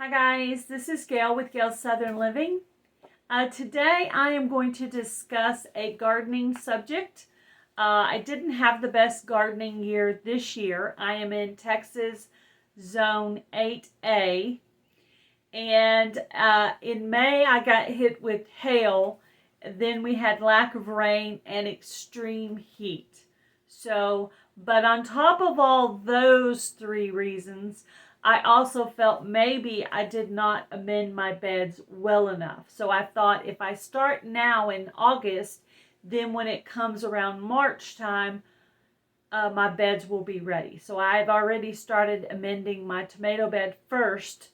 Hi guys, this is Gail with Gail's Southern Living. Today I am going to discuss a gardening subject. I didn't have the best gardening year this year. I am in Texas Zone 8A, and in May I got hit with hail. Then we had lack of rain and extreme heat. But on top of all those three reasons, I also felt maybe I did not amend my beds well enough. So I thought if I start now in August, then when it comes around March time, my beds will be ready. So I've already started amending my tomato bed first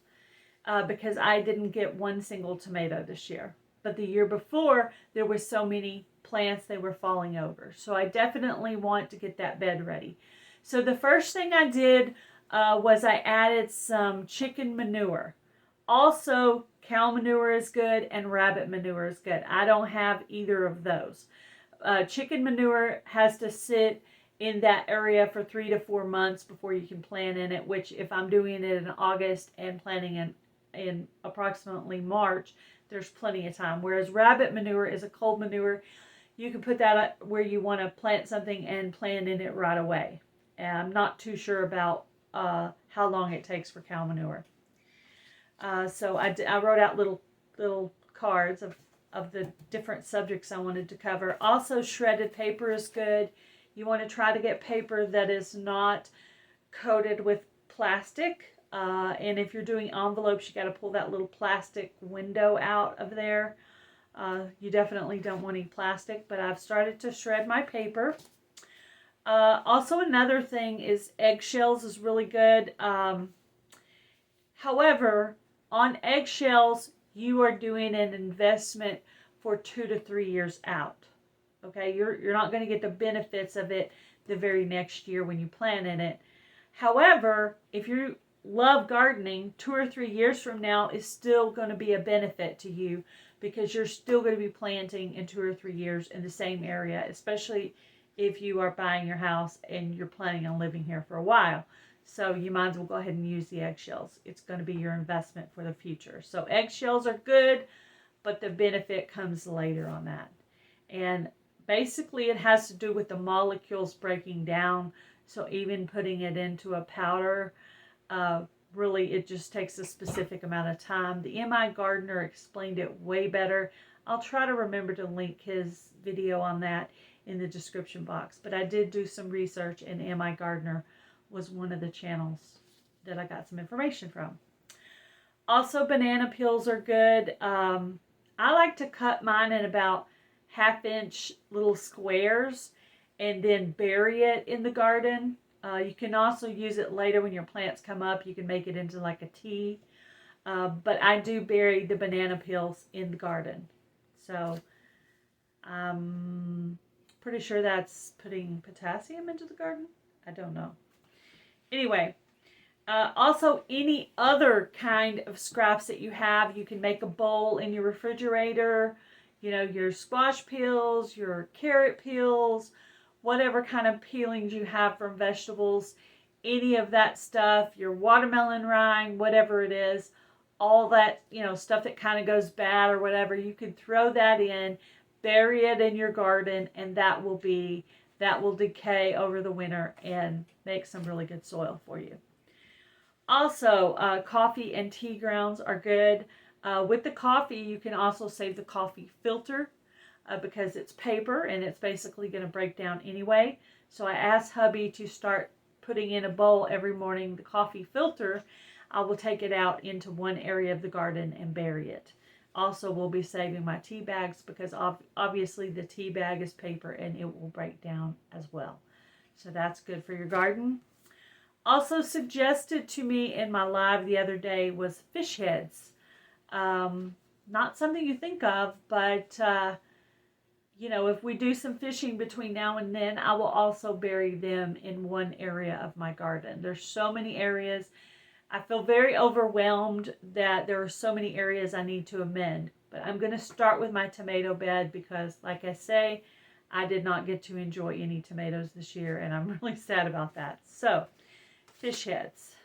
because I didn't get one single tomato this year. But the year before, there were so many plants they were falling over. So I definitely want to get that bed ready. So the first thing I did was I added some chicken manure. Also, cow manure is good and rabbit manure is good. I don't have either of those. Chicken manure has to sit in that area for 3 to 4 months before you can plant in it, which if I'm doing it in August and planting in approximately March, there's plenty of time. Whereas rabbit manure is a cold manure. You can put that where you want to plant something and plant in it right away. And I'm not too sure about how long it takes for cow manure. So I wrote out little cards of the different subjects I wanted to cover. Also, shredded paper is good. You want to try to get paper that is not coated with plastic. And if you're doing envelopes, you got to pull that little plastic window out of there. You definitely don't want any plastic, but I've started to shred my paper. Also, another thing is eggshells is really good. However, on eggshells, you are doing an investment for 2 to 3 years out. Okay, you're not going to get the benefits of it the very next year when you plant in it. However, if you love gardening, 2 or 3 years from now is still going to be a benefit to you because you're still going to be planting in 2 or 3 years in the same area, especially if you are buying your house and you're planning on living here for a while. So you might as well go ahead and use the eggshells. It's going to be your investment for the future. So eggshells are good, but the benefit comes later on that. And basically it has to do with the molecules breaking down. So even putting it into a powder, really it just takes a specific amount of time. The MI Gardener explained it way better. I'll try to remember to link his video on that in the description box. But I did do some research, and MI Gardener was one of the channels that I got some information from. Also, banana peels are good. I like to cut mine in about 1/2-inch little squares and then bury it in the garden. You can also use it later when your plants come up. You can make it into like a tea. But I do bury the banana peels in the garden. So pretty sure that's putting potassium into the garden. I don't know. Anyway, also any other kind of scraps that you have, you can make a bowl in your refrigerator. You know, your squash peels, your carrot peels, whatever kind of peelings you have from vegetables, any of that stuff, your watermelon rind, whatever it is, all that, you know, stuff that kind of goes bad or whatever, you could throw that in, bury it in your garden, and that will decay over the winter and make some really good soil for you. Also, coffee and tea grounds are good. With the coffee, you can also save the coffee filter because it's paper and it's basically going to break down anyway. So I asked hubby to start putting in a bowl every morning the coffee filter. I will take it out into one area of the garden and bury it. Also, we'll be saving my tea bags because obviously the tea bag is paper and it will break down as well. So that's good for your garden. Also suggested to me in my live the other day was fish heads. Not something you think of, but you know, if we do some fishing between now and then, I will also bury them in one area of my garden. There's so many areas. I feel very overwhelmed that there are so many areas I need to amend. But I'm going to start with my tomato bed because, like I say, I did not get to enjoy any tomatoes this year, and I'm really sad about that. So, fish heads.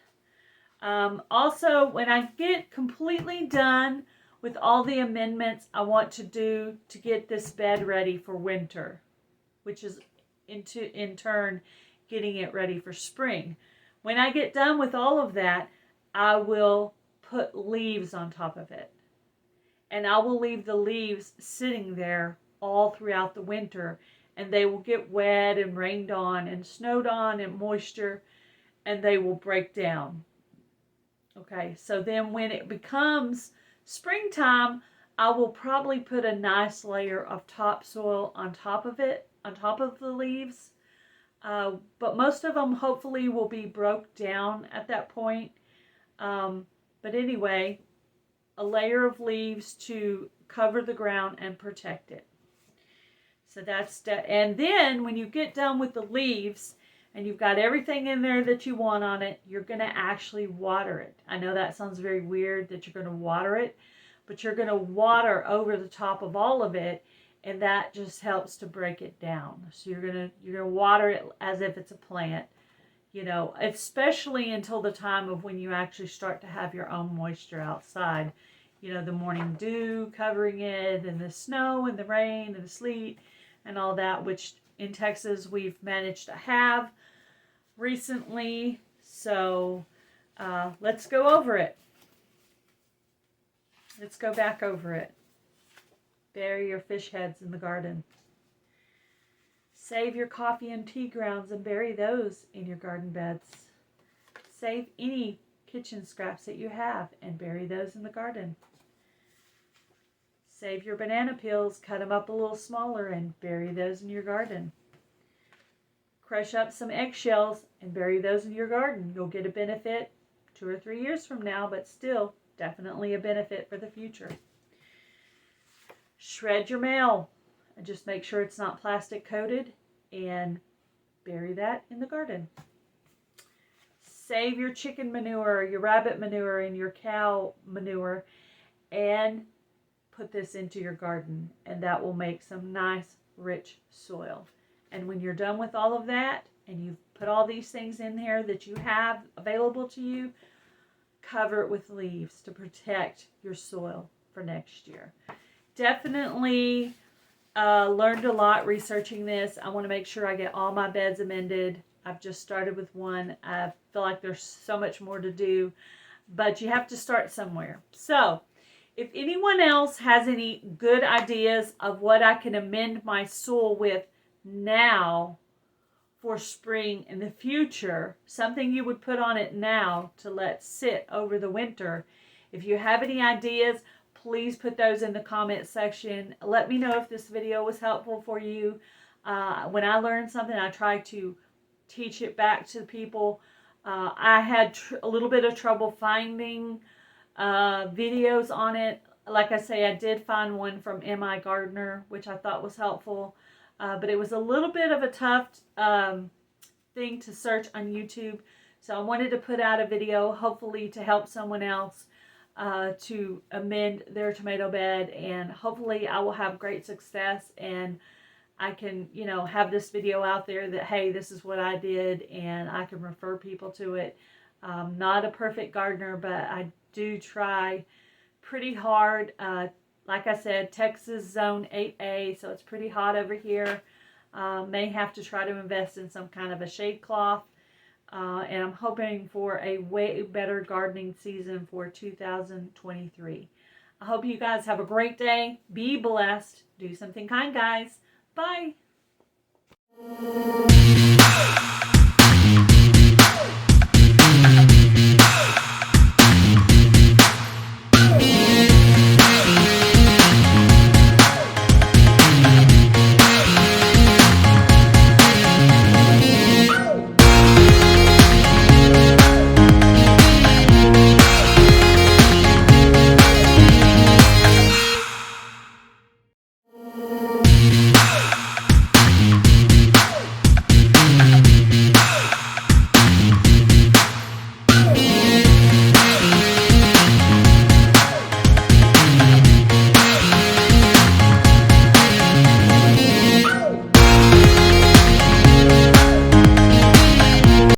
Also, when I get completely done with all the amendments I want to do to get this bed ready for winter, which is in turn getting it ready for spring. When I get done with all of that, I will put leaves on top of it. And I will leave the leaves sitting there all throughout the winter, and they will get wet and rained on and snowed on and moisture, and they will break down. Okay, so then when it becomes springtime, I will probably put a nice layer of topsoil on top of it, on top of the leaves. But most of them hopefully will be broke down at that point. But anyway, a layer of leaves to cover the ground and protect it. So that's that. And then when you get done with the leaves and you've got everything in there that you want on it, you're going to actually water it. I know that sounds very weird that you're going to water it, but you're going to water over the top of all of it, and that just helps to break it down. So you're going to water it as if it's a plant, you know, especially until the time of when you actually start to have your own moisture outside. You know, the morning dew covering it, and the snow and the rain and the sleet and all that, which in Texas we've managed to have recently. So let's go over it. Let's go back over it. Bury your fish heads in the garden. Save your coffee and tea grounds and bury those in your garden beds. Save any kitchen scraps that you have and bury those in the garden. Save your banana peels, cut them up a little smaller and bury those in your garden. Crush up some eggshells and bury those in your garden. You'll get a benefit 2 or 3 years from now, but still definitely a benefit for the future. Shred your mail and just make sure it's not plastic coated and bury that in the garden. Save your chicken manure, your rabbit manure, and your cow manure and put this into your garden, and that will make some nice rich soil. And when you're done with all of that and you've put all these things in here that you have available to you, cover it with leaves to protect your soil for next year. Definitely learned a lot researching this. I want to make sure I get all my beds amended. I've just started with one. I feel like there's so much more to do, but you have to start somewhere. So if anyone else has any good ideas of what I can amend my soil with now for spring in the future, something you would put on it now to let sit over the winter, if you have any ideas, please put those in the comment section. Let me know if this video was helpful for you. When I learn something, I try to teach it back to people. I had a little bit of trouble finding videos on it. Like I say, I did find one from M.I. Gardner, which I thought was helpful. But it was a little bit of a tough thing to search on YouTube. So I wanted to put out a video, hopefully to help someone else to amend their tomato bed. And hopefully I will have great success and I can, you know, have this video out there that, hey, this is what I did, and I can refer people to it. Not a perfect gardener, but I do try pretty hard. Like I said, Texas zone 8A, so it's pretty hot over here. May have to try to invest in some kind of a shade cloth. And I'm hoping for a way better gardening season for 2023. I hope you guys have a great day. Be blessed. Do something kind, guys. Bye.